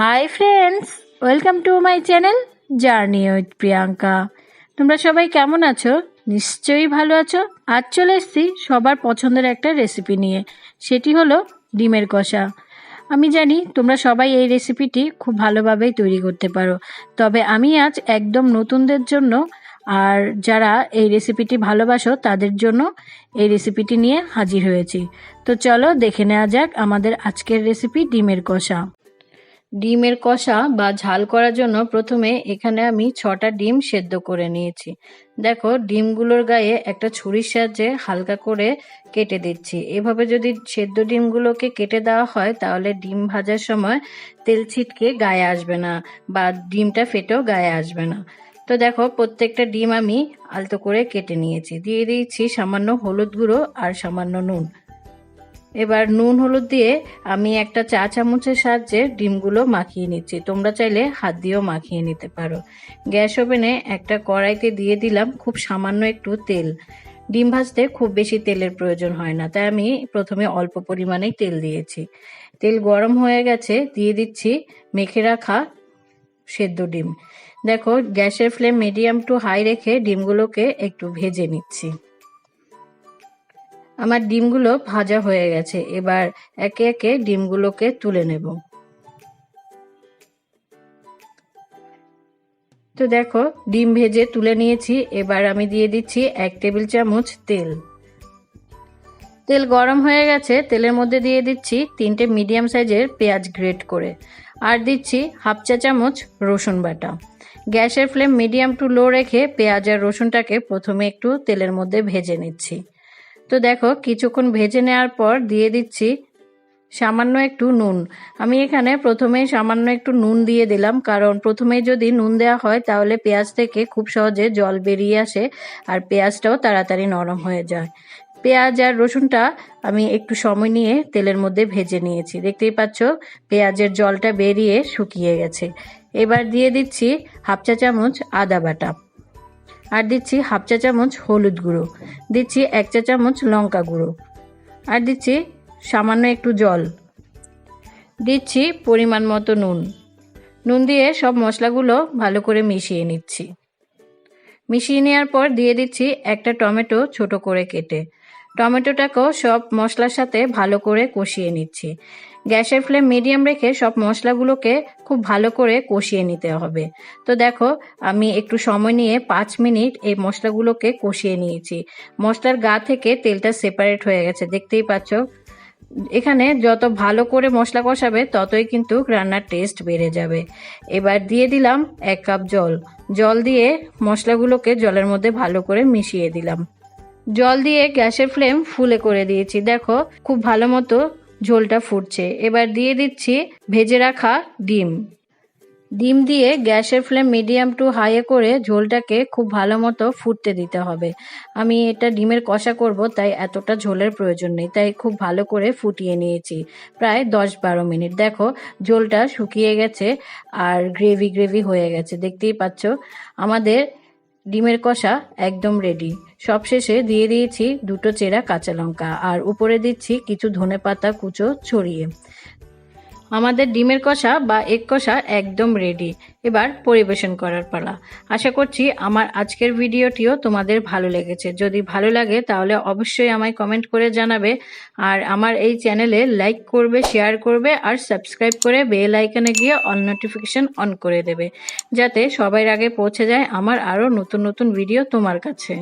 Hi friends, welcome to my channel journey with Priyanka. তোমরা সবাই কেমন আছো? নিশ্চয়ই ভালো আছো। আজ চলে এসেছি সবার পছন্দের একটা রেসিপি নিয়ে, সেটি হলো ডিমের কষা। আমি জানি তোমরা সবাই এই রেসিপিটি খুব ভালোভাবেই তৈরি করতে পারো, তবে আমি আজ একদম নতুনদের জন্য আর যারা এই রেসিপিটি ভালোবাসো তাদের জন্য এই রেসিপিটি নিয়ে হাজির হয়েছি। তো চলো দেখে নেওয়া যাক আমাদের আজকের রেসিপি ডিমের কষা। ডিমের কষা বা ঝাল করার জন্য প্রথমে এখানে আমি 6টা ডিম সেদ্ধ করে নিয়েছি। দেখো, ডিমগুলোর গায়ে একটা ছুরির সাহায্যে হালকা করে কেটে দিচ্ছি। এভাবে যদি সেদ্ধ ডিমগুলোকে কেটে দেওয়া হয় তাহলে ডিম ভাজার সময় তেল ছিটকে গায়ে আসবে না বা ডিমটা ফেটেও গায়ে আসবে না। তো দেখো, প্রত্যেকটা ডিম আমি আলতো করে কেটে নিয়েছি। দিয়ে দিয়েছি সামান্য হলুদ গুঁড়ো আর সামান্য নুন। এবার নুন হলুদ দিয়ে আমি একটা চা চামচের সাহায্যে ডিমগুলো মাখিয়ে নিচ্ছি। তোমরা চাইলে হাত দিয়েও মাখিয়ে নিতে পারো। গ্যাস ওভেনে একটা কড়াইতে দিয়ে দিলাম খুব সামান্য একটু তেল। ডিম ভাজতে খুব বেশি তেলের প্রয়োজন হয় না, তাই আমি প্রথমে অল্প পরিমাণেই তেল দিয়েছি। তেল গরম হয়ে গেছে, দিয়ে দিচ্ছি মেখে রাখা সেদ্ধ ডিম। দেখো, গ্যাসের ফ্লেম মিডিয়াম টু হাই রেখে ডিমগুলোকে একটু ভেজে নিচ্ছি। আমার ডিমগুলো ভাজা হয়ে গেছে। এবার একে একে ডিমগুলোকে তুলে নেব। তো দেখো, ডিম ভেজে তুলে নিয়েছি। এবার আমি দিয়ে দিচ্ছি 1 টেবিল চামচ তেল। তেল গরম হয়ে গেছে, তেলের মধ্যে দিয়ে দিচ্ছি 3টে মিডিয়াম সাইজের পেঁয়াজ গ্রেট করে, আর দিচ্ছি হাফ চা চামচ রসুন বাটা। গ্যাসের ফ্লেম মিডিয়াম টু লো রেখে পেঁয়াজ আর রসুনটাকে প্রথমে একটু তেলের মধ্যে ভেজে নিচ্ছি। তো দেখো, কিছুক্ষণ ভেজে নেওয়ার পর দিয়ে দিচ্ছি সামান্য একটু নুন। আমি এখানে প্রথমেই সামান্য একটু নুন দিয়ে দিলাম, কারণ প্রথমেই যদি নুন দেওয়া হয় তাহলে পেঁয়াজ থেকে খুব সহজে জল বেরিয়ে আসে আর পেঁয়াজটাও তাড়াতাড়ি নরম হয়ে যায়। পেঁয়াজ আর রসুনটা আমি একটু সময় নিয়ে তেলের মধ্যে ভেজে নিয়েছি। দেখতেই পাচ্ছ পেঁয়াজের জলটা বেরিয়ে শুকিয়ে গেছে। এবার দিয়ে দিচ্ছি হাফ চা চামচ আদা বাটা, আর দিচ্ছি হাফ চা চামচ হলুদ গুঁড়ো, দিচ্ছি 1 চা চামচ লঙ্কা গুঁড়ো, আর দিচ্ছি সামান্য একটু জল, দিচ্ছি পরিমাণ মতো নুন। নুন দিয়ে সব মশলাগুলো ভালো করে মিশিয়ে নিচ্ছি। মিশিয়ে নেওয়ার পর দিয়ে দিচ্ছি একটা টমেটো ছোট করে কেটে। টমেটোটাকেও সব মশলার সাথে ভালো করে কষিয়ে নিচ্ছি। গ্যাসের ফ্লেম মিডিয়াম রেখে সব মশলাগুলোকে খুব ভালো করে কষিয়ে নিতে হবে। তো দেখো, আমি একটু সময় নিয়ে 5 মিনিট এই মশলাগুলোকে কষিয়ে নিয়েছি। মশলার গা থেকে তেলটা সেপারেট হয়ে গেছে, দেখতেই পাচ্ছ। এখানে যত ভালো করে মশলা কষাবে ততই কিন্তু রান্নার টেস্ট বেড়ে যাবে। এবার দিয়ে দিলাম 1 কাপ জল। জল দিয়ে মশলাগুলোকে জলের মধ্যে ভালো করে মিশিয়ে দিলাম। জল দিয়ে গ্যাসের ফ্লেম ফুলে করে দিয়েছি। দেখো, খুব ভালো মতো ঝোলটা ফুটছে। এবার দিয়ে দিচ্ছি ভেজে রাখা ডিম। ডিম দিয়ে গ্যাসের ফ্লেম মিডিয়াম টু হাইয়ে করে ঝোলটাকে খুব ভালো মতো ফুটতে দিতে হবে। আমি এটা ডিমের কষা করব, তাই এতটা ঝোলের প্রয়োজন নেই, তাই খুব ভালো করে ফুটিয়ে নিয়েছি প্রায় 10-12 মিনিট। দেখো, ঝোলটা শুকিয়ে গেছে আর গ্রেভি গ্রেভি হয়ে গেছে। দেখতেই পাচ্ছ আমাদের ডিমের কষা একদম রেডি। সবশেষে দিয়ে দিয়েছি 2টো চেরা কাঁচা লঙ্কা, আর উপরে দিচ্ছি কিছু ধনেপাতা কুচো ছড়িয়ে। আমাদের ডিমের কষা বা এগ কষা একদম রেডি। এবার পরিবেশন করার পালা। আশা করছি আমার আজকের ভিডিওটিও তোমাদের ভালো লেগেছে। যদি ভালো লাগে তাহলে অবশ্যই আমায় কমেন্ট করে জানাবে, আর আমার এই চ্যানেলে লাইক করবে, শেয়ার করবে, আর সাবস্ক্রাইব করে বেল আইকনে গিয়ে অল নোটিফিকেশন অন করে দেবে, যাতে সবার আগে পৌঁছে যায় আমার আরও নতুন নতুন ভিডিও তোমার কাছে।